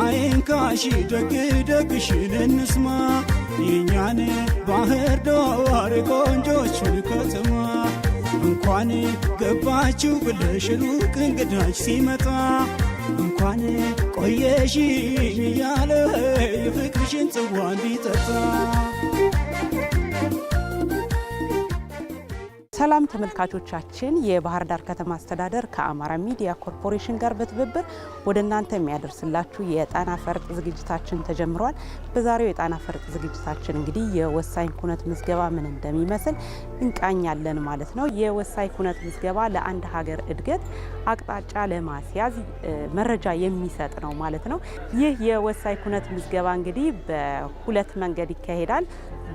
አይንካሽ ደግ ደግሽን እንስማ የኛን ባህር ዳር ቆንጆችን ከተማ እንኳን ገባችሁ ብለሽ ሩቅ እንግዳች ሲመጣ እንኳን ቆየሽ ያለ የፍቅርሽን ጽዋ እንዲጠጣ ሰላም ተመልካቾቻችን የባህር ዳር ከተማ አስተዳደር ከአማራ ሚዲያ ኮርፖሬሽን ጋር በትብብር ወደናንተ የሚያደርስላችሁ የጣና ፈርጥ ዝግጅታችን ተጀምሯል። በዛሬው የጣና ፈርጥ ዝግጅታችን እንግዲህ የወሳኝ ኩነት ምዝገባ ምን እንደሚመስል እንቃኛለን ማለት ነው። የወሳኝ ኩነት ምዝገባ ለአንድ ሀገር እድገት አቅጣጫ ለማስያዝ መረጃ የሚሰጥ ነው ማለት ነው። ይህ የወሳኝ ኩነት ምዝገባ እንግዲህ በሁለት መንገድ ይካሄዳል።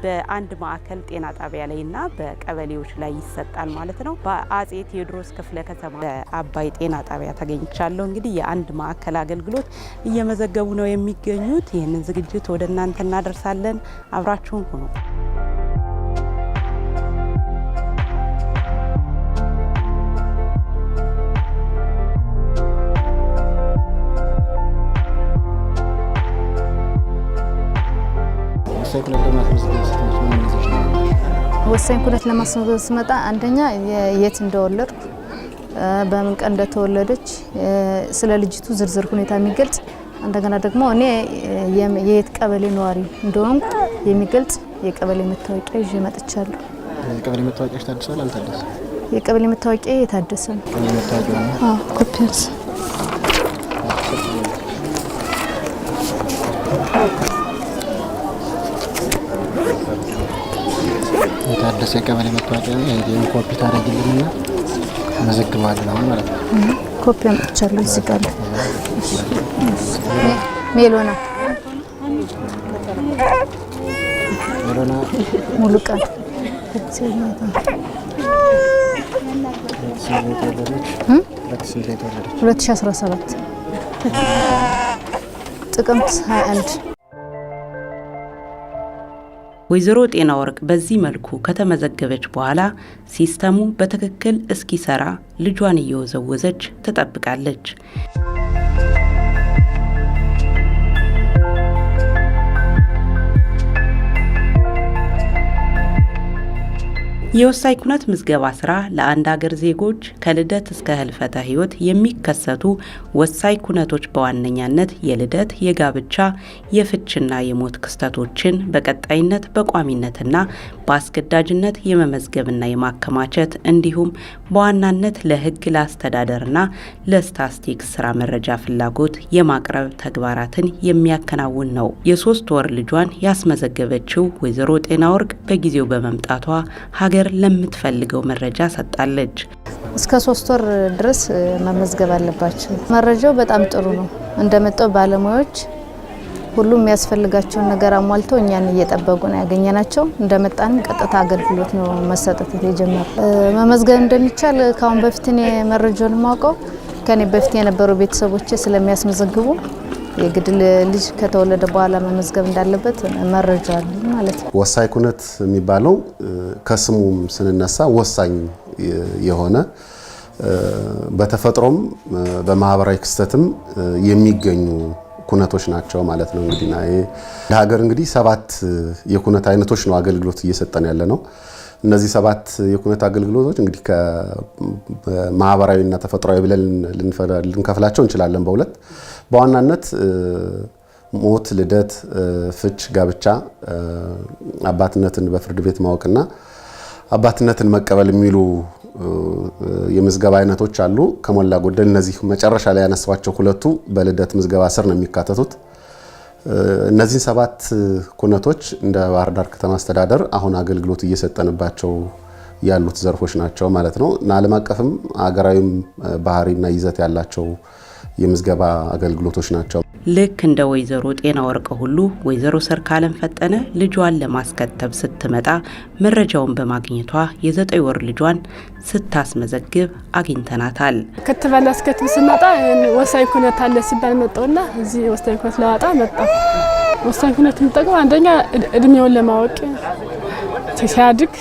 በአንድ ማዕከል ጤና ጣቢያ ላይና በቀበሌዎች ላይ ይሰጣል ማለት ነው። በአጼ ቴዎድሮስ ክፍለ ከተማ በአባይ ጤና ጣቢያ ተገኝቻለሁ። እንግዲህ የአንድ ማዕከል አገልግሎት እየመዘገቡ ነው የሚገኙት። ይህንን ዝግጅት ወደ እናንተ እናደርሳለን። አብራችሁን ሁኑ። ወሳኝ ኩነት ለማስመዝገብ ስመጣ አንደኛ የት እንደወለድኩ በምን ቀን እንደተወለደች ስለ ልጅቱ ዝርዝር ሁኔታ የሚገልጽ እንደገና ደግሞ እኔ የት ቀበሌ ነዋሪ እንደሆንኩ የሚገልጽ የቀበሌ መታወቂያ ይዤ መጥቻለሁ። የቀበሌ መታወቂያሽ ታድሷል አልታደሰም? የቀበሌ መታወቂያ የታደሰ ነው። የቀበሌ መታወቂያ ነው። ኮፒስ የታደሰ የቀበሌ መታወቂያ ነው። ይሄን ኮፒ ታደርግልኝና መዘግባለሁ ማለት ነው። ኮፒ አምጥቻለሁ እዚህ ጋር ሜሎና ሙሉ ቀን 2017 ጥቅምት 21 ወይዘሮ ጤና ወርቅ በዚህ መልኩ ከተመዘገበች በኋላ ሲስተሙ በትክክል እስኪሰራ ልጇን እየወዘወዘች ትጠብቃለች። የወሳኝ ኩነት ምዝገባ ስራ ለአንድ ሀገር ዜጎች ከልደት እስከ ህልፈተ ህይወት የሚከሰቱ ወሳኝ ኩነቶች በዋነኛነት የልደት፣ የጋብቻ፣ የፍችና የሞት ክስተቶችን በቀጣይነት በቋሚነትና በአስገዳጅነት የመመዝገብና የማከማቸት እንዲሁም በዋናነት ለህግ ለአስተዳደርና ለስታቲስቲክስ ስራ መረጃ ፍላጎት የማቅረብ ተግባራትን የሚያከናውን ነው። የ3 ወር ልጇን ያስመዘገበችው ወይዘሮ ጤና ወርቅ በጊዜው በመምጣቷ ሀገር ለምትፈልገው መረጃ ሰጣለች። እስከ 3 ወር ድረስ መመዝገብ አለባቸው። መረጃው በጣም ጥሩ ነው። እንደመጣው ባለሙያዎች ሁሉም የሚያስፈልጋቸውን ነገር አሟልተው እኛን እየጠበቁ ነው ያገኘናቸው። እንደመጣን ቀጥታ አገልግሎት ነው መሰጠት የጀመረው። መመዝገብ እንደሚቻል ካሁን በፊት እኔ መረጃውን ማውቀው ከኔ በፊት የነበሩ ቤተሰቦች ስለሚያስመዘግቡ የግድል ልጅ ከተወለደ በኋላ መመዝገብ እንዳለበት መረጃ አለ ማለት ነው። ወሳኝ ኩነት የሚባለው ከስሙም ስንነሳ ወሳኝ የሆነ በተፈጥሮም በማህበራዊ ክስተትም የሚገኙ ኩነቶች ናቸው ማለት ነው። እንግዲህ ለሀገር እንግዲህ 7 የኩነት አይነቶች ነው አገልግሎት እየሰጠን ያለ ነው። እነዚህ 7 የኩነት አገልግሎቶች እንግዲህ ከማህበራዊና ተፈጥሯዊ ብለን ልንከፍላቸው እንችላለን በሁለት። በዋናነት ሞት፣ ልደት፣ ፍች፣ ጋብቻ፣ አባትነትን በፍርድ ቤት ማወቅና አባትነትን መቀበል የሚሉ የምዝገባ አይነቶች አሉ። ከሞላ ጎደል እነዚህ መጨረሻ ላይ ያነሳዋቸው ሁለቱ በልደት ምዝገባ ስር ነው የሚካተቱት። እነዚህ 7 ኩነቶች እንደ ባህር ዳር ከተማ አስተዳደር አሁን አገልግሎት እየሰጠንባቸው ያሉት ዘርፎች ናቸው ማለት ነው። ዓለም አቀፍም ሀገራዊም ባህሪና ይዘት ያላቸው የምዝገባ አገልግሎቶች ናቸው። ልክ እንደ ወይዘሮ ጤና ወርቅ ሁሉ ወይዘሮ ሰርካለም ፈጠነ ልጇን ለማስከተብ ስትመጣ መረጃውን በማግኘቷ የ9 ወር ልጇን ስታስመዘግብ አግኝተናታል። ክትባል አስከትብ ስመጣ ወሳኝ ኩነት አለ ሲባል መጣውና እዚህ ወሳኝ ኩነት ለዋጣ መጣ። ወሳኝ ኩነት የምጠቀም አንደኛ እድሜውን ለማወቅ ሲያድግ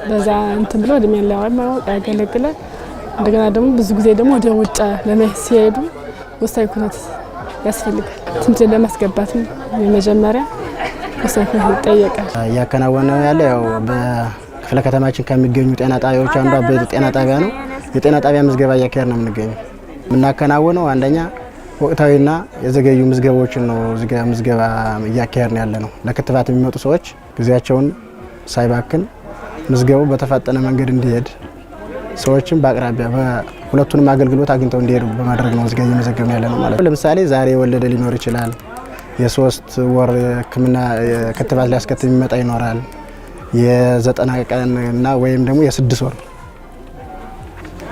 በዛ እንትን ብሎ እድሜውን ለማወቅ ያገለግላል። እንደገና ደግሞ ብዙ ጊዜ ደግሞ ወደ ውጭ ለመሄድ ሲሄዱ ወሳኝ ኩነት ያስፈልጋል። ትምህርት ለማስገባት የመጀመሪያ ወሳኝ ኩነት ይጠየቃል። እያከናወነው ያለ ያው በክፍለ ከተማችን ከሚገኙ ጤና ጣቢያዎች አንዱ አበይት ጤና ጣቢያ ነው። የጤና ጣቢያ ምዝገባ እያካሄድን ነው የምንገኘው። የምናከናውነው አንደኛ ወቅታዊና የዘገዩ ምዝገባዎችን ነው ምዝገባ እያካሄድን ያለ ነው። ለክትባት የሚመጡ ሰዎች ጊዜያቸውን ሳይባክን ምዝገባው በተፋጠነ መንገድ እንዲሄድ ሰዎችን በአቅራቢያ ሁለቱንም አገልግሎት አግኝተው እንዲሄዱ በማድረግ ነው ምዝገባ እየመዘገብን ያለ ነው ማለት ነው። ለምሳሌ ዛሬ የወለደ ሊኖር ይችላል። የ3 ወር ሕክምና ክትባት ሊያስከትል የሚመጣ ይኖራል። የ90 ቀን እና ወይም ደግሞ የ6 ወር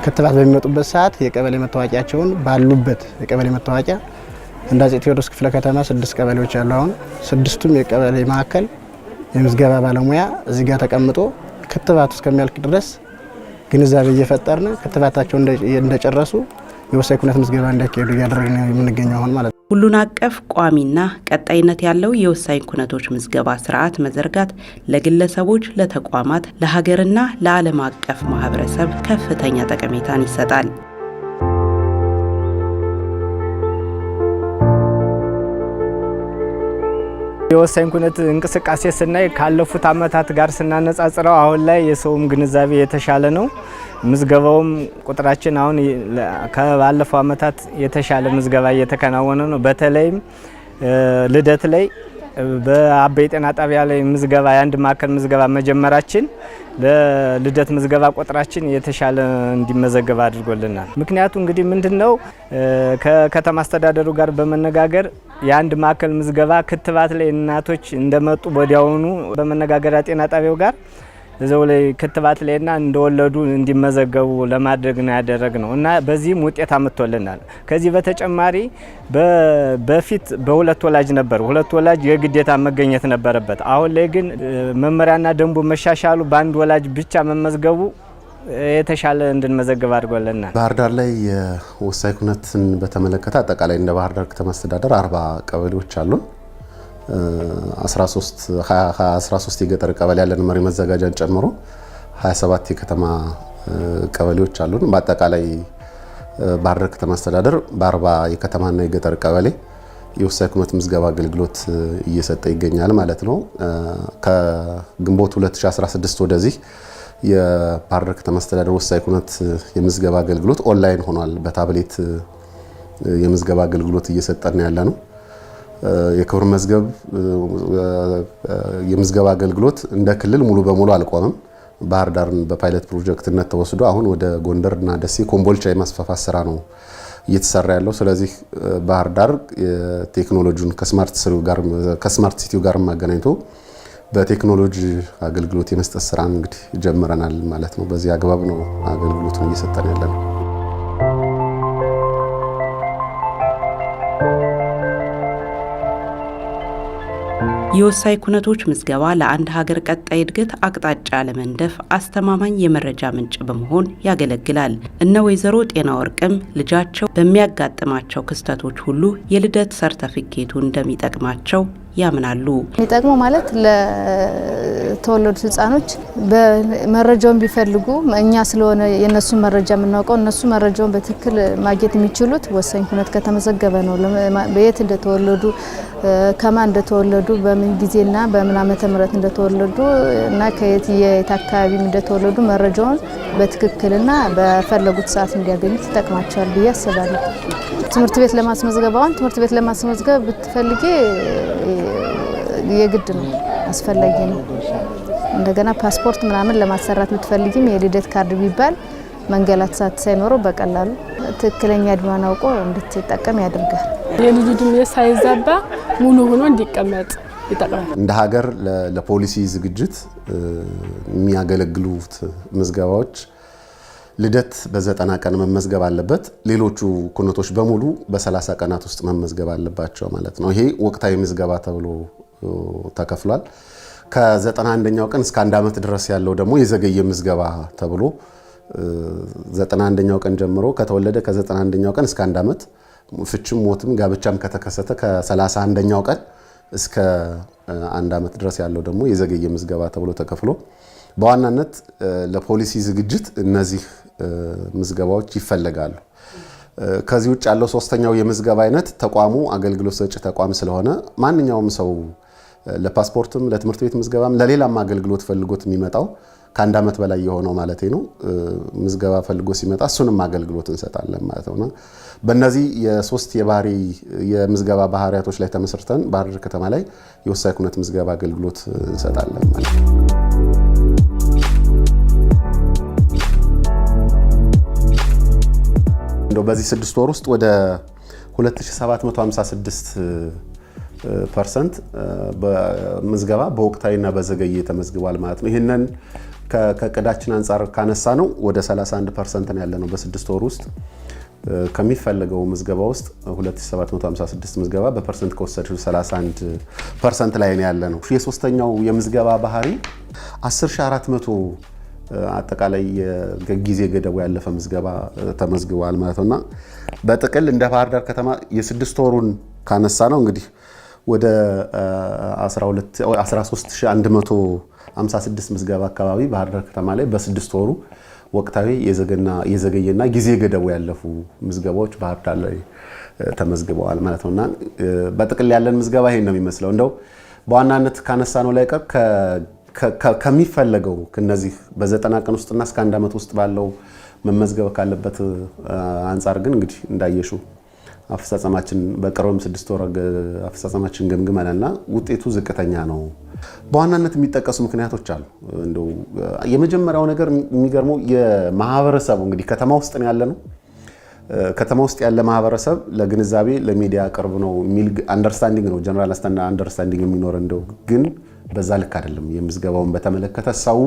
ክትባት በሚመጡበት ሰዓት የቀበሌ መታወቂያቸውን ባሉበት የቀበሌ መታወቂያ እንደ አፄ ቴዎድሮስ ክፍለ ከተማ 6 ቀበሌዎች ያሉ አሁን 6ቱም የቀበሌ ማዕከል የምዝገባ ባለሙያ እዚህ ጋር ተቀምጦ ክትባቱ እስከሚያልቅ ድረስ ግንዛቤ እየፈጠርን ክትባታቸው እንደጨረሱ የወሳኝ ኩነት ምዝገባ እንዲያካሄዱ እያደረግን የምንገኘው አሁን ማለት ነው። ሁሉን አቀፍ ቋሚና ቀጣይነት ያለው የወሳኝ ኩነቶች ምዝገባ ስርዓት መዘርጋት ለግለሰቦች፣ ለተቋማት፣ ለሀገርና ለዓለም አቀፍ ማህበረሰብ ከፍተኛ ጠቀሜታን ይሰጣል። የወሳኝ ኩነት እንቅስቃሴ ስናይ ካለፉት አመታት ጋር ስናነጻጽረው አሁን ላይ የሰውም ግንዛቤ የተሻለ ነው። ምዝገባውም ቁጥራችን አሁን ከባለፈው አመታት የተሻለ ምዝገባ እየተከናወነ ነው። በተለይም ልደት ላይ በአበይ ጤና ጣቢያ ላይ ምዝገባ የአንድ ማዕከል ምዝገባ መጀመራችን ለልደት ምዝገባ ቁጥራችን የተሻለ እንዲመዘገብ አድርጎልናል። ምክንያቱ እንግዲህ ምንድነው ከከተማ አስተዳደሩ ጋር በመነጋገር የአንድ ማዕከል ምዝገባ ክትባት ላይ እናቶች እንደመጡ ወዲያውኑ በመነጋገር ጤና ጣቢያው ጋር እዛው ላይ ክትባት ላይና እንደወለዱ እንዲመዘገቡ ለማድረግ ነው ያደረግነው እና በዚህም ውጤት አመጥቶልናል። ከዚህ በተጨማሪ በፊት በሁለት ወላጅ ነበር። ሁለት ወላጅ የግዴታ መገኘት ነበረበት። አሁን ላይ ግን መመሪያና ደንቡ መሻሻሉ በአንድ ወላጅ ብቻ መመዝገቡ የተሻለ እንድንመዘገብ አድርጎልናል። ባህር ዳር ላይ የወሳኝ ኩነትን በተመለከተ አጠቃላይ እንደ ባህር ዳር ከተማ አስተዳደር 40 ቀበሌዎች አሉን። 13 የገጠር ቀበሌ ያለን መሪ መዘጋጃን ጨምሮ 27 የከተማ ቀበሌዎች አሉን። በአጠቃላይ ባህር ዳር ከተማ አስተዳደር በ40 የከተማና የገጠር ቀበሌ የወሳኝ ኩነት ምዝገባ አገልግሎት እየሰጠ ይገኛል ማለት ነው። ከግንቦት 2016 ወደዚህ የባህር ዳር ከተማ አስተዳደር ወሳኝ ኩነት የምዝገባ አገልግሎት ኦንላይን ሆኗል። በታብሌት የምዝገባ አገልግሎት እየሰጠን ያለ ነው። የክብር መዝገብ የምዝገባ አገልግሎት እንደ ክልል ሙሉ በሙሉ አልቆመም። ባህር ዳርን በፓይለት ፕሮጀክትነት ተወስዶ አሁን ወደ ጎንደርና ደሴ፣ ኮምቦልቻ የማስፋፋት ስራ ነው እየተሰራ ያለው። ስለዚህ ባህር ዳር ቴክኖሎጂውን ከስማርት ሲቲው ጋር ማገናኝቶ በቴክኖሎጂ አገልግሎት የመስጠት ስራ እንግዲህ ጀምረናል ማለት ነው። በዚህ አግባብ ነው አገልግሎቱን እየሰጠን ያለነው። የወሳኝ ኩነቶች ምዝገባ ለአንድ ሀገር ቀጣይ እድገት አቅጣጫ ለመንደፍ አስተማማኝ የመረጃ ምንጭ በመሆን ያገለግላል። እነ ወይዘሮ ጤና ወርቅም ልጃቸው በሚያጋጥማቸው ክስተቶች ሁሉ የልደት ሰርተፊኬቱ እንደሚጠቅማቸው ያምናሉ። የሚጠቅመው ማለት ለተወለዱ ህፃኖች በመረጃውን ቢፈልጉ እኛ ስለሆነ የነሱ መረጃ የምናውቀው እነሱ መረጃውን በትክክል ማግኘት የሚችሉት ወሳኝ ኩነት ከተመዘገበ ነው። በየት እንደተወለዱ፣ ከማን እንደተወለዱ፣ በምን ጊዜና በምን ዓመተ ምህረት እንደተወለዱ እና ከየት አካባቢ እንደተወለዱ መረጃውን በትክክልና በፈለጉት ሰዓት እንዲያገኙት ይጠቅማቸዋል ብዬ አስባለሁ። ትምህርት ቤት ለማስመዝገብ ብትፈልጊ የግድ ነው፣ አስፈላጊ ነው። እንደገና ፓስፖርት ምናምን ለማሰራት ብትፈልጊም የልደት ካርድ ቢባል መንገላት ሰዓት ሳይኖረው በቀላሉ ትክክለኛ እድሜዋን አውቆ እንድትጠቀም ያደርጋል። የልጁ እድሜ ሳይዛባ ሙሉ ሆኖ እንዲቀመጥ ይጠቅማል። እንደ ሀገር ለፖሊሲ ዝግጅት የሚያገለግሉት ምዝገባዎች ልደት በ90 ቀን መመዝገብ አለበት። ሌሎቹ ኩነቶች በሙሉ በ30 ቀናት ውስጥ መመዝገብ አለባቸው ማለት ነው። ይሄ ወቅታዊ ምዝገባ ተብሎ ተከፍሏል። ከ91ኛው ቀን እስከ 1 ዓመት ድረስ ያለው ደግሞ የዘገየ ምዝገባ ተብሎ 91ኛው ቀን ጀምሮ ከተወለደ ከ91ኛው ቀን እስከ 1 ዓመት ፍችም ሞትም ጋብቻም ከተከሰተ ከ31ኛው ቀን እስከ 1 ዓመት ድረስ ያለው ደግሞ የዘገየ ምዝገባ ተብሎ ተከፍሎ በዋናነት ለፖሊሲ ዝግጅት እነዚህ ምዝገባዎች ይፈለጋሉ። ከዚህ ውጭ ያለው ሶስተኛው የምዝገባ አይነት ተቋሙ አገልግሎት ሰጪ ተቋም ስለሆነ ማንኛውም ሰው ለፓስፖርትም ለትምህርት ቤት ምዝገባም ለሌላም አገልግሎት ፈልጎት የሚመጣው ከአንድ ዓመት በላይ የሆነው ማለት ነው ምዝገባ ፈልጎ ሲመጣ እሱንም አገልግሎት እንሰጣለን ማለት ነውና በእነዚህ የሶስት የባህሪ የምዝገባ ባህሪያቶች ላይ ተመስርተን ባህር ዳር ከተማ ላይ የወሳኝ ኩነት ምዝገባ አገልግሎት እንሰጣለን ማለት ነው። እንደው በዚህ 6 ወር ውስጥ ወደ 2756% በምዝገባ በወቅታዊና በዘገየ ተመዝግቧል ማለት ነው። ይሄንን ከቅዳችን አንፃር ካነሳ ነው ወደ 31% ነው ያለነው በ6 ወር ውስጥ ከሚፈልገው ምዝገባ ውስጥ 2756 ምዝገባ በፐርሰንት ከወሰድሽው 31% ላይ ነው ያለነው። የሶስተኛው የምዝገባ ባህሪ 10400 አጠቃላይ ጊዜ ገደቡ ያለፈ ምዝገባ ተመዝግቧል ማለት ነውና በጥቅል እንደ ባህር ዳር ከተማ የ6 ወሩን ካነሳ ነው እንግዲህ ወደ 13156 ምዝገባ አካባቢ ባህር ዳር ከተማ ላይ በ6 ወሩ ወቅታዊ የዘገየና ጊዜ ገደቡ ያለፉ ምዝገባዎች ባህር ዳር ላይ ተመዝግበዋል ማለት ነውና በጥቅል ያለን ምዝገባ ይሄን ነው የሚመስለው። እንደው በዋናነት ካነሳ ነው ላይ ከሚፈለገው ከነዚህ በ90 ቀን ውስጥና እስከ 1 ዓመት ውስጥ ባለው መመዝገብ ካለበት አንፃር ግን እንግዲህ እንዳየሹ አፈጻጸማችን በቅርብም 6 ወር አፈጻጸማችን ገምግመናልና ውጤቱ ዝቅተኛ ነው። በዋናነት የሚጠቀሱ ምክንያቶች አሉ። እንደው የመጀመሪያው ነገር የሚገርመው የማህበረሰቡ እንግዲህ ከተማ ውስጥ ነው ያለነው። ከተማ ውስጥ ያለ ማህበረሰብ ለግንዛቤ ለሚዲያ ቅርብ ነው የሚል አንደርስታንዲንግ ነው ጀነራል አንደርስታንዲንግ የሚኖር እንደው ግን በዛ ልክ አይደለም። የምዝገባውን በተመለከተ ሰው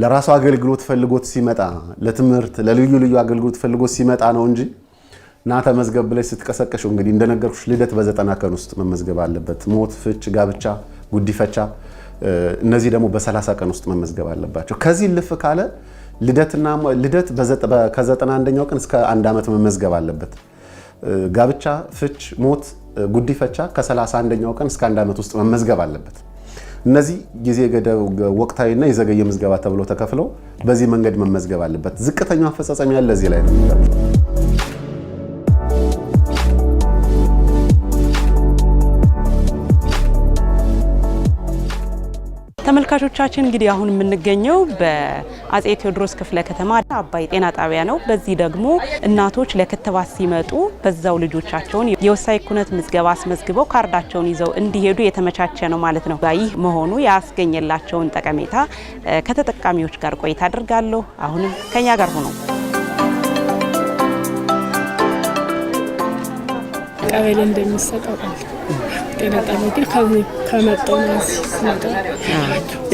ለራሱ አገልግሎት ፈልጎት ሲመጣ ለትምህርት ለልዩ ልዩ አገልግሎት ፈልጎት ሲመጣ ነው እንጂ ና ተመዝገብ ብለሽ ስትቀሰቀሽ እንግዲህ እንደነገርኩሽ ልደት በ90 ቀን ውስጥ መመዝገብ አለበት። ሞት፣ ፍች፣ ጋብቻ፣ ጉዲፈቻ እነዚህ ደግሞ በ30 ቀን ውስጥ መመዝገብ አለባቸው። ከዚህ ልፍ ካለ ልደት ከ91ኛው ቀን እስከ 1 ዓመት መመዝገብ አለበት። ጋብቻ፣ ፍች፣ ሞት፣ ጉዲፈቻ ከ31ኛው ቀን እስከ 1 ዓመት ውስጥ መመዝገብ አለበት። እነዚህ ጊዜ ገደብ ወቅታዊና የዘገየ ምዝገባ ተብሎ ተከፍለው በዚህ መንገድ መመዝገብ አለበት። ዝቅተኛው አፈጻጸም ያለ እዚህ ላይ ነው። ተመልካቾቻችን እንግዲህ አሁን የምንገኘው በአጼ ቴዎድሮስ ክፍለ ከተማ አባይ ጤና ጣቢያ ነው። በዚህ ደግሞ እናቶች ለክትባት ሲመጡ በዛው ልጆቻቸውን የወሳኝ ኩነት ምዝገባ አስመዝግበው ካርዳቸውን ይዘው እንዲሄዱ የተመቻቸ ነው ማለት ነው። ይህ መሆኑ ያስገኘላቸውን ጠቀሜታ ከተጠቃሚዎች ጋር ቆይታ አድርጋለሁ። አሁንም ከኛ ጋር ሆኖ ቀበሌ እንደሚሰጠው ጤና ጣቢያ ግን ከመጣው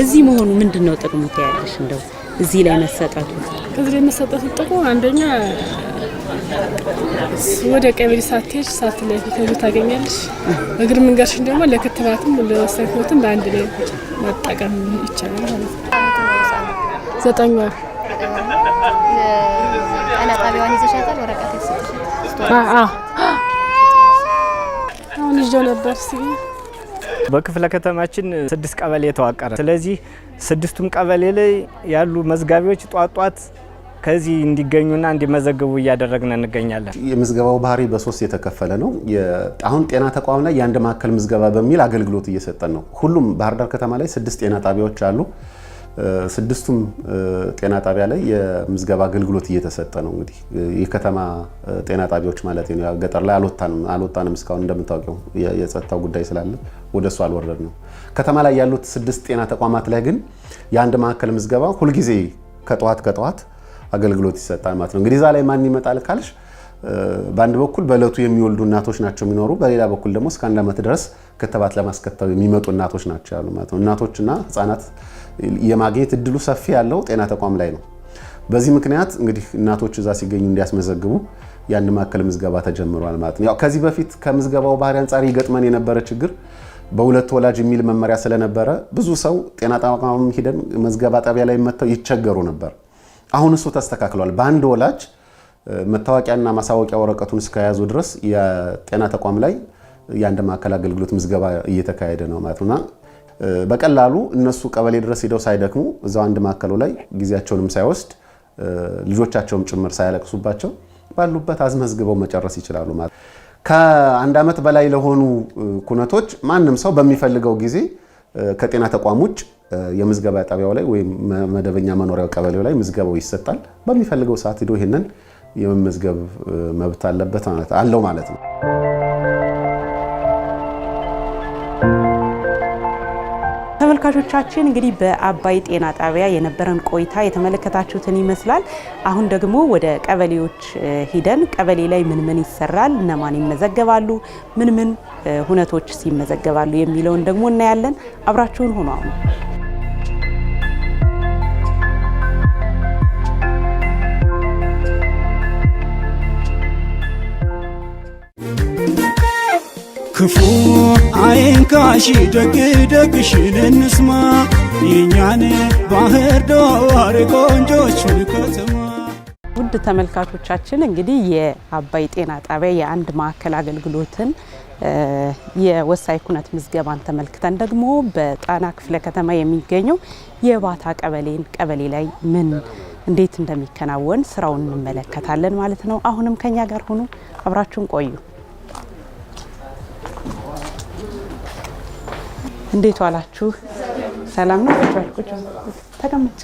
እዚህ መሆኑ ምንድነው ጥቅሙ ታያለሽ? እንደው እዚህ ላይ መሰጠቱ ጥቅሙ አንደኛ ወደ ቀበሌ ሳትሄጂ ሳትለፊ ከዚህ ታገኛለሽ። እግር መንገድሽን ደግሞ ለክትባትም ለወሳኝ ኩነትም በአንድ ላይ መጠቀም ይቻላል ማለት ነው። 9 ወር ጤና ጣቢያውን ይዘሻታል ወረቀት ይሰጥሻል? አሁን ይዤው ነበር በክፍለ ከተማችን 6 ቀበሌ የተዋቀረ። ስለዚህ 6ቱም ቀበሌ ላይ ያሉ መዝጋቢዎች ጧጧት ከዚህ እንዲገኙና እንዲመዘግቡ እያደረግን እንገኛለን። የምዝገባው ባህሪ በ3 የተከፈለ ነው። አሁን ጤና ተቋም ላይ የአንድ ማዕከል ምዝገባ በሚል አገልግሎት እየሰጠን ነው። ሁሉም ባህር ዳር ከተማ ላይ 6 ጤና ጣቢያዎች አሉ። 6ቱም ጤና ጣቢያ ላይ የምዝገባ አገልግሎት እየተሰጠ ነው። እንግዲህ የከተማ ጤና ጣቢያዎች ማለት ነው። ገጠር ላይ አልወጣንም እስካሁን እንደምታውቀው የጸጥታው ጉዳይ ስላለ ወደሱ አልወረድንም። ከተማ ላይ ያሉት 6 ጤና ተቋማት ላይ ግን የአንድ ማዕከል ምዝገባ ሁልጊዜ ከጠዋት አገልግሎት ይሰጣል ማለት ነው። እንግዲህ እዛ ላይ ማን ይመጣል ካልሽ በአንድ በኩል በእለቱ የሚወልዱ እናቶች ናቸው የሚኖሩ፣ በሌላ በኩል ደግሞ እስከ 1 ዓመት ድረስ ክትባት ለማስከተብ የሚመጡ እናቶች ናቸው ያሉ ማለት ነው። እናቶችና ህፃናት የማግኘት እድሉ ሰፊ ያለው ጤና ተቋም ላይ ነው። በዚህ ምክንያት እንግዲህ እናቶች እዛ ሲገኙ እንዲያስመዘግቡ የአንድ ማዕከል ምዝገባ ተጀምሯል ማለት ነው። ያው ከዚህ በፊት ከምዝገባው ባህሪ አንጻር ይገጥመን የነበረ ችግር በሁለት ወላጅ የሚል መመሪያ ስለነበረ ብዙ ሰው ጤና ተቋም ሄደን መዝገባ ጣቢያ ላይ መጥተው ይቸገሩ ነበር። አሁን እሱ ተስተካክሏል። በአንድ ወላጅ መታወቂያና ማሳወቂያ ወረቀቱን እስከያዙ ድረስ የጤና ተቋም ላይ የአንድ ማዕከል አገልግሎት ምዝገባ እየተካሄደ ነው ማለት ነውና በቀላሉ እነሱ ቀበሌ ድረስ ሄደው ሳይደክሙ እዛው አንድ ማዕከሉ ላይ ጊዜያቸውንም ሳይወስድ ልጆቻቸውም ጭምር ሳያለቅሱባቸው ባሉበት አስመዝግበው መጨረስ ይችላሉ ማለት። ከአንድ ዓመት በላይ ለሆኑ ኩነቶች ማንም ሰው በሚፈልገው ጊዜ ከጤና ተቋም ውጭ የምዝገባ ጣቢያው ላይ ወይም መደበኛ መኖሪያው ቀበሌው ላይ ምዝገባው ይሰጣል። በሚፈልገው ሰዓት ሄዶ ይሄንን የመመዝገብ መብት አለው ማለት ነው። ተመልካቾቻችን እንግዲህ በአባይ ጤና ጣቢያ የነበረን ቆይታ የተመለከታችሁትን ይመስላል። አሁን ደግሞ ወደ ቀበሌዎች ሄደን ቀበሌ ላይ ምን ይሰራል፣ እነማን ይመዘገባሉ፣ ምን ሁነቶች ይመዘገባሉ የሚለውን ደግሞ እናያለን። አብራችሁን ሆኖ አሁን ክፉ አይንካሽ ደግሽን እንስማ የኛን ባህር ዳር ቆንጆችን ከተማ። ውድ ተመልካቾቻችን እንግዲህ የአባይ ጤና ጣቢያ የአንድ ማዕከል አገልግሎትን የወሳኝ ኩነት ምዝገባን ተመልክተን ደግሞ በጣና ክፍለ ከተማ የሚገኘው የባታ ቀበሌ ላይ እንዴት እንደሚከናወን ስራውን እንመለከታለን ማለት ነው። አሁንም ከኛ ጋር ሆኑ፣ አብራችሁን ቆዩ። እንዴት ዋላችሁ? ሰላም ነው? ተቀመጭ።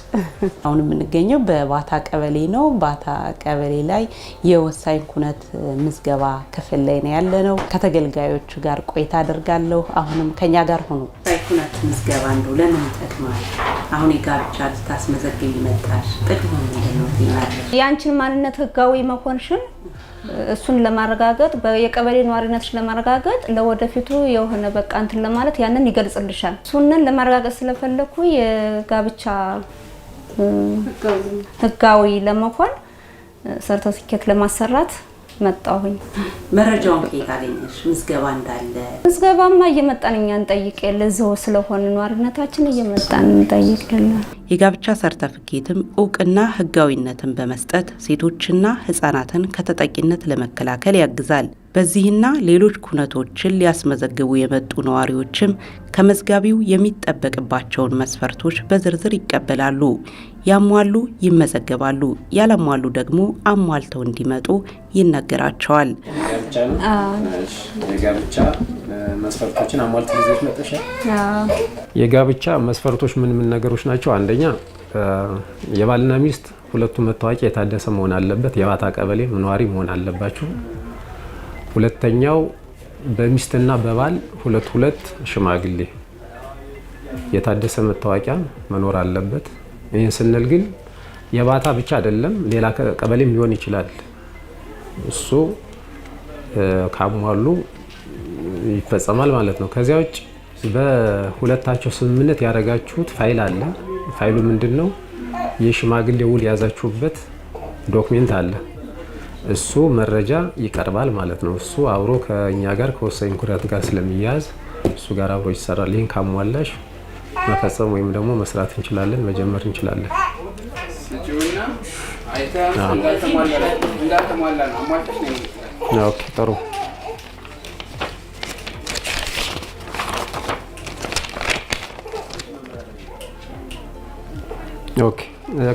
አሁን የምንገኘው በባታ ቀበሌ ነው። ባታ ቀበሌ ላይ የወሳኝ ኩነት ምዝገባ ክፍል ላይ ነው ያለነው። ከተገልጋዮቹ ጋር ቆይታ አደርጋለሁ። አሁንም ከኛ ጋር ሆኑ። ወሳኝ ኩነት ምዝገባ እንደው ለምን ይጠቅማል? አሁን የጋብቻ ልታስመዘግቢ መጣሽ፣ ጥቅሙ ምንድነው? ያንቺን ማንነት ህጋዊ መሆንሽን እሱን ለማረጋገጥ የቀበሌ ነዋሪነትሽ ለማረጋገጥ ለወደፊቱ የሆነ በቃ እንትን ለማለት ያንን ይገልጽልሻል። እሱንን ለማረጋገጥ ስለፈለኩ የጋብቻ ህጋዊ ለመሆን ሰርተፊኬት ለማሰራት መጣሁኝ። መረጃውን ከየት አገኘሽ? ምዝገባ እንዳለ? ምዝገባማ እየመጣን እኛ እንጠይቅ የለ እዛው ስለሆነ ነዋሪነታችን እየመጣን እንጠይቅ የለ። የጋብቻ ሰርተፊኬትም እውቅና ህጋዊነትን በመስጠት ሴቶችና ህጻናትን ከተጠቂነት ለመከላከል ያግዛል። በዚህና ሌሎች ኩነቶችን ሊያስመዘግቡ የመጡ ነዋሪዎችም ከመዝጋቢው የሚጠበቅባቸውን መስፈርቶች በዝርዝር ይቀበላሉ። ያሟሉ ይመዘገባሉ፣ ያላሟሉ ደግሞ አሟልተው እንዲመጡ ይነገራቸዋል። የጋብቻ መስፈርቶችን አሟልተው ይዘሽ መጥተሻል። የጋብቻ መስፈርቶች ምን ነገሮች ናቸው? አንደኛ የባልና ሚስት ሁለቱ መታወቂያ የታደሰ መሆን አለበት። የባታ ቀበሌ ነዋሪ መሆን አለባችሁ። ሁለተኛው በሚስትና በባል ሁለት ሽማግሌ የታደሰ መታወቂያ መኖር አለበት። ይህን ስንል ግን የባታ ብቻ አይደለም፣ ሌላ ቀበሌም ሊሆን ይችላል። እሱ ካሟሉ ይፈጸማል ማለት ነው። ከዚያ ውጭ በሁለታቸው ስምምነት ያደረጋችሁት ፋይል አለ። ፋይሉ ምንድነው? የሽማግሌ ውል ያዛችሁበት ዶክሜንት አለ። እሱ መረጃ ይቀርባል ማለት ነው። እሱ አብሮ ከኛ ጋር ከወሳኝ ኩነት ጋር ስለሚያያዝ እሱ ጋር አብሮ ይሰራል። ይህን ካሟላሽ መፈጸም ወይም ደግሞ መስራት እንችላለን፣ መጀመር እንችላለን። ኦኬ፣ ጥሩ። ኦኬ፣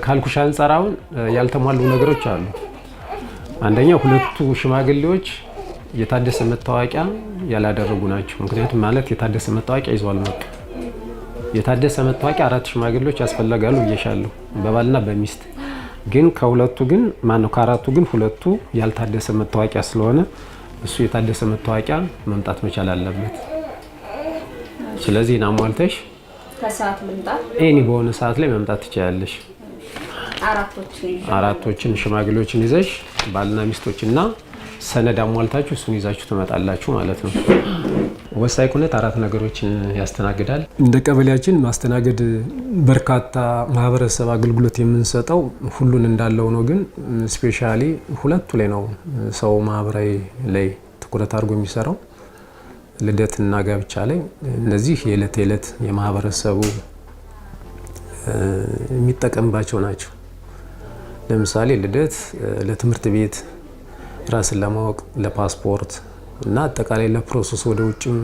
ካልኩሽ አንጻር አሁን ያልተሟሉ ነገሮች አሉ። አንደኛው ሁለቱ ሽማግሌዎች የታደሰ መታወቂያ ያላደረጉ ናቸው። ምክንያቱም ማለት የታደሰ መታወቂያ ይዟል መጡ። የታደሰ መታወቂያ 4 ሽማግሌዎች ያስፈልጋሉ እየሻለሁ በባልና በሚስት ግን ከሁለቱ ግን ከአራቱ ግን ሁለቱ ያልታደሰ መታወቂያ ስለሆነ እሱ የታደሰ መታወቂያ መምጣት መቻል አለበት። ስለዚህ አሟልተሽ ከሰዓት ልምጣት ኤኒ በሆነ ሰዓት ላይ መምጣት ትችላለሽ። አራቶችን ሽማግሌዎችን ይዘሽ ባልና ሚስቶችና ሰነድ አሟልታችሁ እሱን ይዛችሁ ትመጣላችሁ ማለት ነው። ወሳኝ ኩነት 4 ነገሮችን ያስተናግዳል። እንደ ቀበሌያችን ማስተናገድ በርካታ ማህበረሰብ አገልግሎት የምንሰጠው ሁሉን እንዳለው ነው። ግን ስፔሻሊ ሁለቱ ላይ ነው ሰው ማህበራዊ ላይ ትኩረት አድርጎ የሚሰራው፣ ልደትና ጋብቻ ላይ። እነዚህ የዕለት የማህበረሰቡ የሚጠቀምባቸው ናቸው። ለምሳሌ ልደት ለትምህርት ቤት፣ ራስን ለማወቅ፣ ለፓስፖርት እና አጠቃላይ ለፕሮሰስ ወደ ውጭም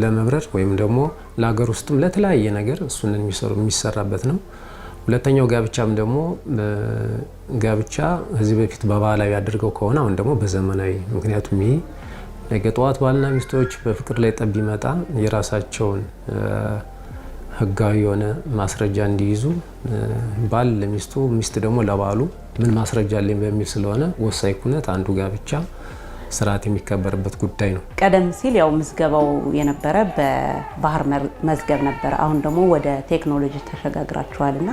ለመብረር ወይም ደግሞ ለሀገር ውስጥም ለተለያየ ነገር እሱን የሚሰራበት ነው። ሁለተኛው ጋብቻም ደግሞ ጋብቻ ከዚህ በፊት በባህላዊ አድርገው ከሆነ አሁን ደግሞ በዘመናዊ ምክንያቱም ይሄ ነገ ጠዋት ባልና ሚስቶች በፍቅር ላይ ጠብ ይመጣ የራሳቸውን ህጋዊ የሆነ ማስረጃ እንዲይዙ ባል ለሚስቱ ሚስት ደግሞ ለባሉ ምን ማስረጃ አለኝ በሚል ስለሆነ ወሳኝ ኩነት አንዱ ጋብቻ ስርዓት የሚከበርበት ጉዳይ ነው። ቀደም ሲል ያው ምዝገባው የነበረ በባህር መዝገብ ነበር። አሁን ደግሞ ወደ ቴክኖሎጂ ተሸጋግራችኋልና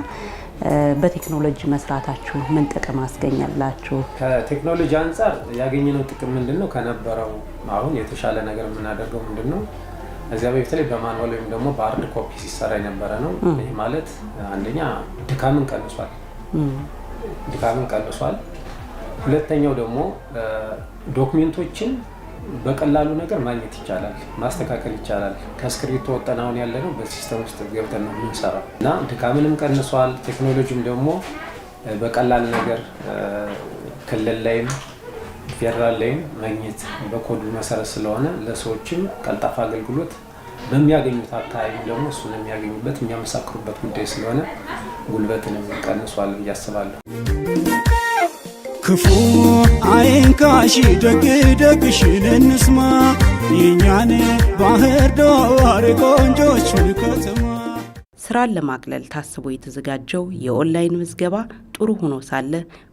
በቴክኖሎጂ መስራታችሁ ምን ጥቅም አስገኛላችሁ? ከቴክኖሎጂ አንፃር ያገኘነው ጥቅም ምንድነው? ከነበረው አሁን የተሻለ ነገር የምናደርገው ምንድነው? እዚያ በፊት ላይ በማኑዋል ወይም ደግሞ በሃርድ ኮፒ ሲሰራ የነበረ ነው። ይህ ማለት አንደኛ ድካምን ቀንሷል። ሁለተኛው ደግሞ ዶክሜንቶችን በቀላሉ ነገር ማግኘት ይቻላል፣ ማስተካከል ይቻላል። ከስክሪፕቶ ወጠን አሁን ያለ ነው በሲስተም ውስጥ ገብተን ነው የምንሰራው እና ድካምንም ቀንሷል። ቴክኖሎጂም ደግሞ በቀላል ነገር ክልል ላይም ፌደራል ላይም ማግኘት በኮዱ መሰረት ስለሆነ ለሰዎችም ቀልጣፋ አገልግሎት በሚያገኙት አካባቢ ደግሞ እሱን የሚያገኙበት የሚያመሳክሩበት ጉዳይ ስለሆነ ጉልበትንም ቀንሷል ብዬ አስባለሁ። ክፉ አይንካሽ ደግ ደግሽን እንስማ የኛን ባህር ዳር ቆንጆችን ከተማ። ስራን ለማቅለል ታስቦ የተዘጋጀው የኦንላይን ምዝገባ ጥሩ ሆኖ ሳለ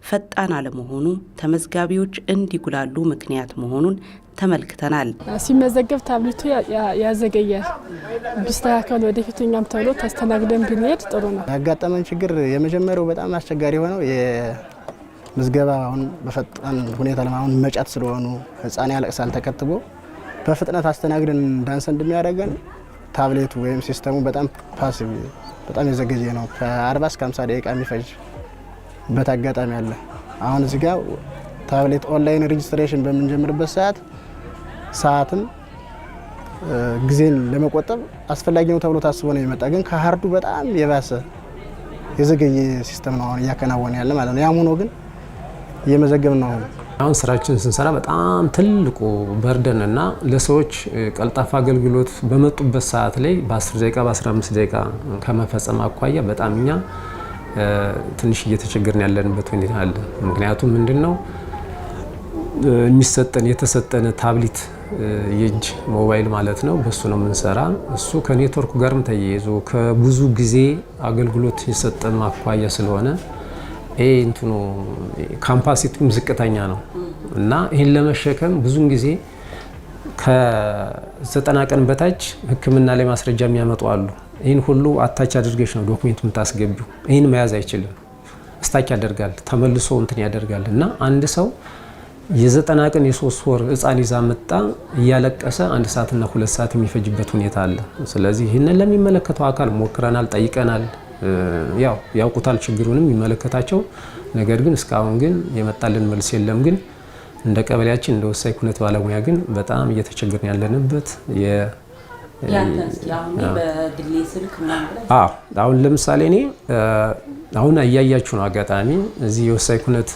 ፈጣን አለመሆኑ ተመዝጋቢዎች እንዲጉላሉ ምክንያት መሆኑን ተመልክተናል። ሲመዘገብ ታብሌቱ ያዘገያል። ቢስተካከል ወደፊት እኛም ተብሎ ተስተናግደን ብንሄድ ጥሩ ነው። ያጋጠመን ችግር የመጀመሪያው በጣም አስቸጋሪ ሆነው ምዝገባ አሁን በፈጣን ሁኔታ ለማሁን መጫት ስለሆኑ ህፃን ያለቅሳል ተከትቦ በፍጥነት አስተናግደን ዳንስ እንደሚያደርገን ታብሌቱ ወይም ሲስተሙ በጣም ፓሲቭ በጣም የዘገየ ነው። ከ40 እስከ 50 ደቂቃ የሚፈጅበት አጋጣሚ አለ። አሁን እዚህ ጋር ታብሌት ኦንላይን ሬጂስትሬሽን በምንጀምርበት ሰዓትም ጊዜን ለመቆጠብ አስፈላጊ ነው ተብሎ ታስቦ ነው የመጣ። ግን ከሃርዱ በጣም የባሰ የዘገየ ሲስተም ነው አሁን እያከናወነ ያለ ማለት ነው። ያም ሆኖ ግን እየመዘገብ ነው። አሁን ስራችን ስንሰራ በጣም ትልቁ በርደን እና ለሰዎች ቀልጣፋ አገልግሎት በመጡበት ሰዓት ላይ በ10 ደቂቃ በ15 ደቂቃ ከመፈጸም አኳያ በጣም እኛ ትንሽ እየተቸገርን ያለንበት ሁኔታ አለ። ምክንያቱም ምንድነው የተሰጠን ታብሌት የእጅ ሞባይል ማለት ነው። በሱ ነው የምንሰራ። እሱ ከኔትወርክ ጋርም ተያይዞ ከብዙ ጊዜ አገልግሎት የሰጠን አኳያ ስለሆነ እንትኑ ካፓሲቲውም ዝቅተኛ ነው እና ይህን ለመሸከም ብዙን ጊዜ ከ90 ቀን በታች ሕክምና ላይ ማስረጃ የሚያመጡ አሉ። ይህን ሁሉ አታች አድርገሽ ነው ዶክሜንት የምታስገቢው። ይህን መያዝ አይችልም፣ ስታክ ያደርጋል፣ ተመልሶ እንትን ያደርጋል እና አንድ ሰው የ90 ቀን የ3 ወር ህፃን ይዛ መጣ እያለቀሰ 1 ሰዓትና 2 ሰዓት የሚፈጅበት ሁኔታ አለ። ስለዚህ ይህንን ለሚመለከተው አካል ሞክረናል፣ ጠይቀናል። ያውቁታል ችግሩንም የሚመለከታቸው ነገር ግን እስካሁን ግን የመጣልን መልስ የለም። ግን እንደ ቀበሌያችን እንደ ወሳኝ ኩነት ባለሙያ ግን በጣም እየተቸገርን ያለንበት አሁን ለምሳሌ እኔ አሁን እያያችሁ ነው አጋጣሚ እዚህ የወሳኝ ኩነት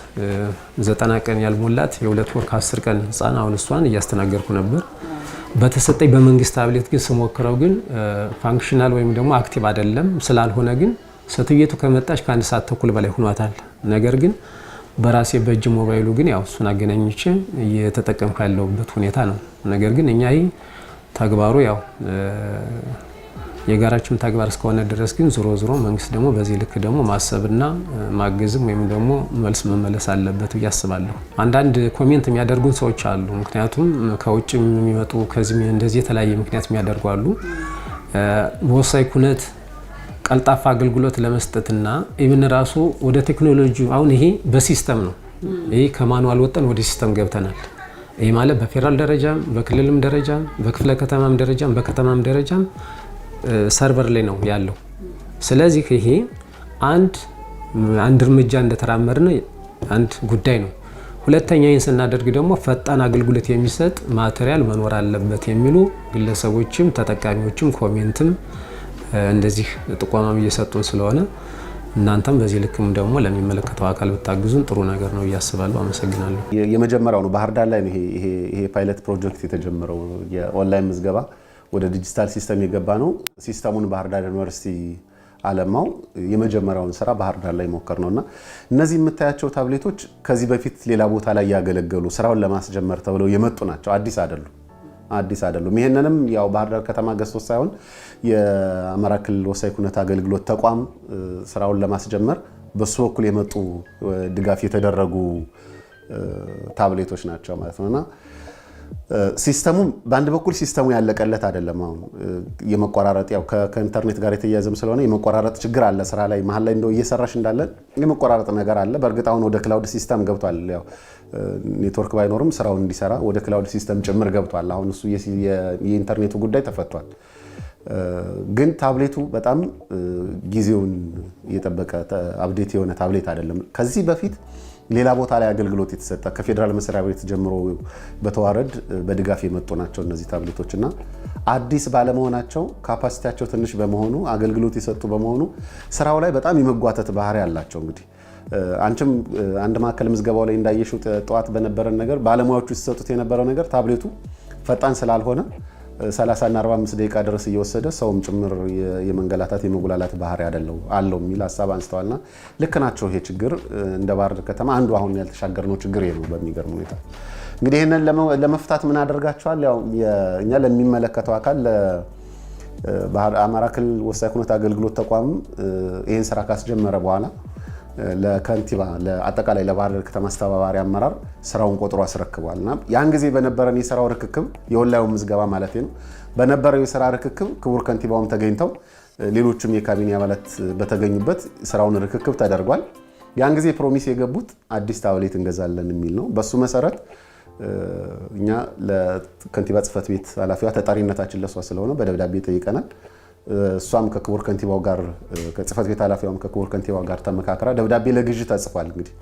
90 ቀን ያልሞላት የ2 ወር ከ10 ቀን ህፃን አሁን እሷን እያስተናገርኩ ነበር። በተሰጠኝ በመንግስት ታብሌት ግን ስሞክረው ግን ፋንክሽናል ወይም ደግሞ አክቲቭ አይደለም ስላልሆነ ግን ሰትየቱ ከመጣች ከ1 ሰዓት ተኩል በላይ ሆኗታል። ነገር ግን በራሴ በእጅ ሞባይሉ ግን ያው እሱን አገናኝቼ እየተጠቀምኩ ያለሁበት ሁኔታ ነው። ነገር ግን እኛ ይህ ተግባሩ ያው የጋራችን ተግባር እስከሆነ ድረስ ግን ዞሮ መንግስት ደግሞ በዚህ ልክ ደግሞ ማሰብና ማገዝም ወይም ደግሞ መልስ መመለስ አለበት ብዬ አስባለሁ። አንዳንድ ኮሜንት የሚያደርጉ ሰዎች አሉ። ምክንያቱም ከውጭ የሚመጡ ከዚህ እንደዚህ የተለያየ ምክንያት የሚያደርጉ አሉ። በወሳኝ ኩነት ቀልጣፋ አገልግሎት ለመስጠትና ኢቭን ራሱ ወደ ቴክኖሎጂ አሁን ይሄ በሲስተም ነው። ይሄ ከማኑዋል ወጠን ወደ ሲስተም ገብተናል። ይሄ ማለት በፌደራል ደረጃም በክልልም ደረጃም በክፍለ ከተማም ደረጃም በከተማም ደረጃም ሰርቨር ላይ ነው ያለው። ስለዚህ ይሄ አንድ እርምጃ እንደተራመድን አንድ ጉዳይ ነው። ሁለተኛ ይህን ስናደርግ ደግሞ ፈጣን አገልግሎት የሚሰጥ ማቴሪያል መኖር አለበት የሚሉ ግለሰቦችም ተጠቃሚዎችም ኮሜንትም እንደዚህ ጥቆማም እየሰጡን ስለሆነ እናንተም በዚህ ልክም ደግሞ ለሚመለከተው አካል ብታግዙን ጥሩ ነገር ነው እያስባለሁ። አመሰግናለሁ። የመጀመሪያው ነው ባህር ዳር ላይ ነው ይሄ ፓይለት ፕሮጀክት የተጀመረው የኦንላይን ምዝገባ ወደ ዲጂታል ሲስተም የገባ ነው። ሲስተሙን ባህር ዳር ዩኒቨርሲቲ አለማው የመጀመሪያውን ስራ ባህር ዳር ላይ ሞከር ነውና እነዚህ የምታያቸው ታብሌቶች ከዚህ በፊት ሌላ ቦታ ላይ ያገለገሉ ስራውን ለማስጀመር ተብለው የመጡ ናቸው። አዲስ አይደሉም። ይሄንንም ያው ባህር ዳር ከተማ ገዝቶ ሳይሆን የአማራ ክልል ወሳኝ ኩነት አገልግሎት ተቋም ስራውን ለማስጀመር በሱ በኩል የመጡ ድጋፍ የተደረጉ ታብሌቶች ናቸው ማለት ነውና ሲስተሙ በአንድ በኩል ሲስተሙ ያለቀለት አይደለም። አሁን የመቆራረጥ ያው ከኢንተርኔት ጋር የተያያዘም ስለሆነ የመቆራረጥ ችግር አለ። ስራ ላይ መሀል ላይ እንደው እየሰራሽ እንዳለ የመቆራረጥ ነገር አለ። በእርግጥ አሁን ወደ ክላውድ ሲስተም ገብቷል። ያው ኔትወርክ ባይኖርም ስራውን እንዲሰራ ወደ ክላውድ ሲስተም ጭምር ገብቷል። አሁን እሱ የኢንተርኔቱ ጉዳይ ተፈቷል። ግን ታብሌቱ በጣም ጊዜውን እየጠበቀ አፕዴት የሆነ ታብሌት አይደለም። ከዚህ በፊት ሌላ ቦታ ላይ አገልግሎት የተሰጠ ከፌደራል መስሪያ ቤት ጀምሮ በተዋረድ በድጋፍ የመጡ ናቸው እነዚህ ታብሌቶችና አዲስ ባለመሆናቸው ካፓሲቲያቸው ትንሽ በመሆኑ አገልግሎት የሰጡ በመሆኑ ስራው ላይ በጣም የመጓተት ባህሪ ያላቸው። እንግዲህ አንቺም አንድ ማዕከል ምዝገባው ላይ እንዳየሽው ጠዋት በነበረን ነገር ባለሙያዎቹ ሲሰጡት የነበረው ነገር ታብሌቱ ፈጣን ስላልሆነ 30 እና 45 ደቂቃ ድረስ እየወሰደ ሰውም ጭምር የመንገላታት የመጉላላት ባህሪ አለው የሚል ሀሳብ አንስተዋልና ልክ ናቸው። ይሄ ችግር እንደ ባህር ዳር ከተማ አንዱ አሁን ያልተሻገርነው ችግር ነው በሚገርም ሁኔታ። እንግዲህ ይሄንን ለመፍታት ምን አደርጋቸዋል? ያው እኛ ለሚመለከተው አካል አማራ ክልል ወሳኝ ኩነት አገልግሎት ተቋም ይሄን ስራ ካስጀመረ በኋላ ለከንቲባ ለአጠቃላይ ለባህር ዳር ከተማ አስተባባሪ አመራር ስራውን ቆጥሮ አስረክቧልና ያን ጊዜ በነበረን የስራው ርክክብ የወላዩ ምዝገባ ማለት ነው በነበረው የስራ ርክክብ ክቡር ከንቲባውም ተገኝተው ሌሎችም የካቢኔ አባላት በተገኙበት ስራውን ርክክብ ተደርጓል። ያን ጊዜ ፕሮሚስ የገቡት አዲስ ታብሌት እንገዛለን የሚል ነው። በሱ መሰረት እኛ ለከንቲባ ጽህፈት ቤት ኃላፊዋ ተጠሪነታችን ለሷ ስለሆነ በደብዳቤ ጠይቀናል። እሷም ከክቡር ከንቲባው ጋር ከጽህፈት ቤት ኃላፊዋም ከክቡር ከንቲባው ጋር ተመካከራ ደብዳቤ ለግዥ ተጽፏል። እንግዲህ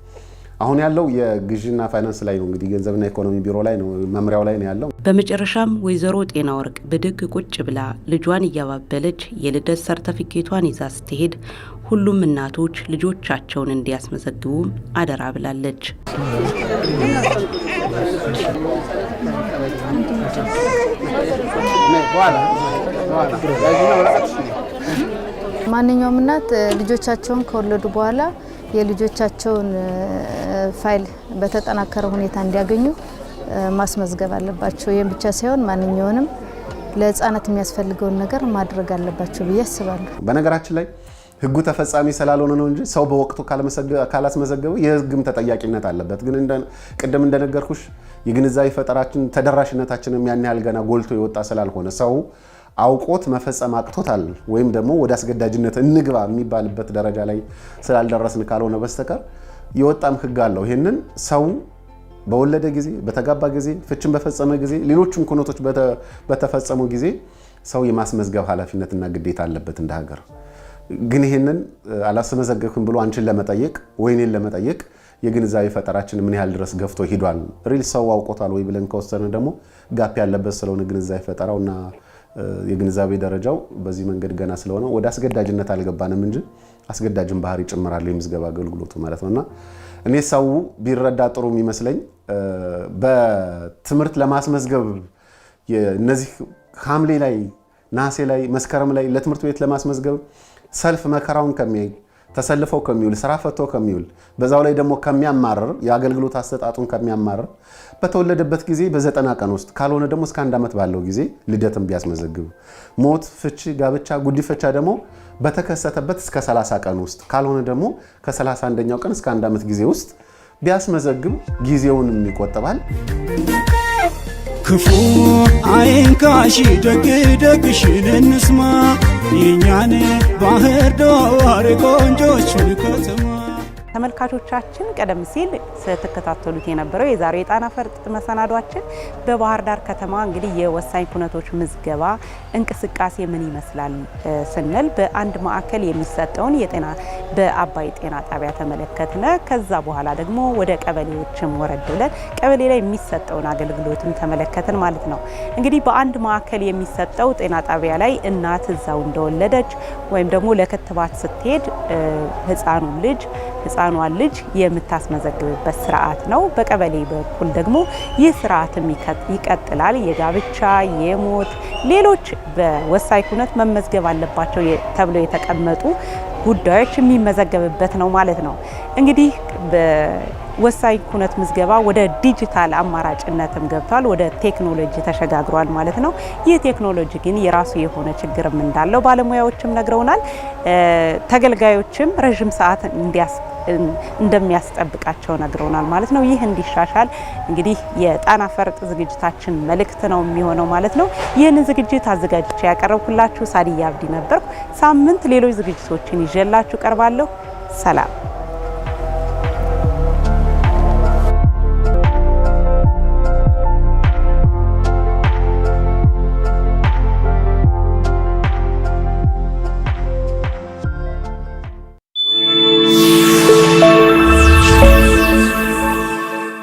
አሁን ያለው የግዥና ፋይናንስ ላይ ነው። እንግዲህ ገንዘብና ኢኮኖሚ ቢሮ ላይ ነው፣ መምሪያው ላይ ነው ያለው። በመጨረሻም ወይዘሮ ጤና ወርቅ ብድግ ቁጭ ብላ ልጇን እያባበለች የልደት ሰርተፊኬቷን ይዛ ስትሄድ ሁሉም እናቶች ልጆቻቸውን እንዲያስመዘግቡም አደራ ብላለች። ማንኛውም እናት ልጆቻቸውን ከወለዱ በኋላ የልጆቻቸውን ፋይል በተጠናከረ ሁኔታ እንዲያገኙ ማስመዝገብ አለባቸው። ይህም ብቻ ሳይሆን ማንኛውንም ለህፃናት የሚያስፈልገውን ነገር ማድረግ አለባቸው ብዬ አስባለሁ። በነገራችን ላይ ህጉ ተፈጻሚ ስላልሆነ ነው እንጂ ሰው በወቅቱ ካላስመዘገበ የህግም ተጠያቂነት አለበት። ግን ቅድም እንደነገርኩሽ የግንዛቤ ፈጠራችን ተደራሽነታችንም ያን ያህል ገና ጎልቶ የወጣ ስላልሆነ ሰው አውቆት መፈጸም አቅቶታል ወይም ደግሞ ወደ አስገዳጅነት እንግባ የሚባልበት ደረጃ ላይ ስላልደረስን ካልሆነ በስተቀር የወጣም ህግ አለው። ይሄንን ሰው በወለደ ጊዜ፣ በተጋባ ጊዜ፣ ፍችን በፈጸመ ጊዜ፣ ሌሎችም ኩነቶች በተፈጸሙ ጊዜ ሰው የማስመዝገብ ኃላፊነትና ግዴታ አለበት እንደ ሀገር። ግን ይሄንን አላስመዘገብክም ብሎ አንቺን ለመጠየቅ ወይኔን ለመጠየቅ የግንዛቤ ፈጠራችን ምን ያህል ድረስ ገፍቶ ሂዷል፣ ሪል ሰው አውቆታል ወይ ብለን ከወሰነ ደግሞ ጋፕ ያለበት ስለሆነ ግንዛቤ ፈጠራውና የግንዛቤ ደረጃው በዚህ መንገድ ገና ስለሆነ ወደ አስገዳጅነት አልገባንም እንጂ አስገዳጅን ባህሪ ጭምራል የምዝገባ አገልግሎቱ ማለት ነውና እኔ ሰው ቢረዳ ጥሩ የሚመስለኝ በትምህርት ለማስመዝገብ እነዚህ ሐምሌ ላይ ነሐሴ ላይ መስከረም ላይ ለትምህርት ቤት ለማስመዝገብ ሰልፍ መከራውን ከሚያይ ተሰልፈው ከሚውል ስራ ፈቶ ከሚውል በዛው ላይ ደግሞ ከሚያማርር የአገልግሎት አሰጣጡን ከሚያማርር በተወለደበት ጊዜ በ90 ቀን ውስጥ ካልሆነ ደግሞ እስከ 1 ዓመት ባለው ጊዜ ልደትም ቢያስመዘግብ ሞት፣ ፍቺ፣ ጋብቻ፣ ጉዲፈቻ ደግሞ በተከሰተበት እስከ 30 ቀን ውስጥ ካልሆነ ደግሞ ከ31ኛው ቀን እስከ 1 ዓመት ጊዜ ውስጥ ቢያስመዘግብ ጊዜውንም ይቆጥባል። ክፉ አይንካሽ ደግ ደግሽን እንስማ የኛን ባህር ዳር ቆንጆችን ከተማ። ተመልካቾቻችን ቀደም ሲል ስትከታተሉት የነበረው የዛሬው የጣና ፈርጥ መሰናዷችን በባህር ዳር ከተማ እንግዲህ የወሳኝ ኩነቶች ምዝገባ እንቅስቃሴ ምን ይመስላል ስንል በአንድ ማዕከል የሚሰጠውን የጤና በአባይ ጤና ጣቢያ ተመለከትነ። ከዛ በኋላ ደግሞ ወደ ቀበሌዎችም ወረድ ብለን ቀበሌ ላይ የሚሰጠውን አገልግሎትም ተመለከትን ማለት ነው። እንግዲህ በአንድ ማዕከል የሚሰጠው ጤና ጣቢያ ላይ እናት እዛው እንደወለደች ወይም ደግሞ ለክትባት ስትሄድ ህፃኑ ልጅ ህፃኗን ልጅ የምታስመዘግብበት ስርዓት ነው። በቀበሌ በኩል ደግሞ ይህ ስርዓትም ይቀጥላል። የጋብቻ፣ የሞት፣ ሌሎች በወሳኝ ኩነት መመዝገብ አለባቸው ተብለው የተቀመጡ ጉዳዮች የሚመዘገብበት ነው ማለት ነው። እንግዲህ በወሳኝ ኩነት ምዝገባ ወደ ዲጂታል አማራጭነትም ገብቷል፣ ወደ ቴክኖሎጂ ተሸጋግሯል ማለት ነው። ይህ ቴክኖሎጂ ግን የራሱ የሆነ ችግርም እንዳለው ባለሙያዎችም ነግረውናል። ተገልጋዮችም ረዥም ሰዓት እንደሚያስጠብቃቸው ነግረውናል ማለት ነው። ይህ እንዲሻሻል እንግዲህ የጣና ፈርጥ ዝግጅታችን መልእክት ነው የሚሆነው ማለት ነው። ይህንን ዝግጅት አዘጋጅቼ ያቀረብኩላችሁ ሳዲያ አብዲ ነበርኩ። ሳምንት ሌሎች ዝግጅቶችን ይዤላችሁ ቀርባለሁ። ሰላም።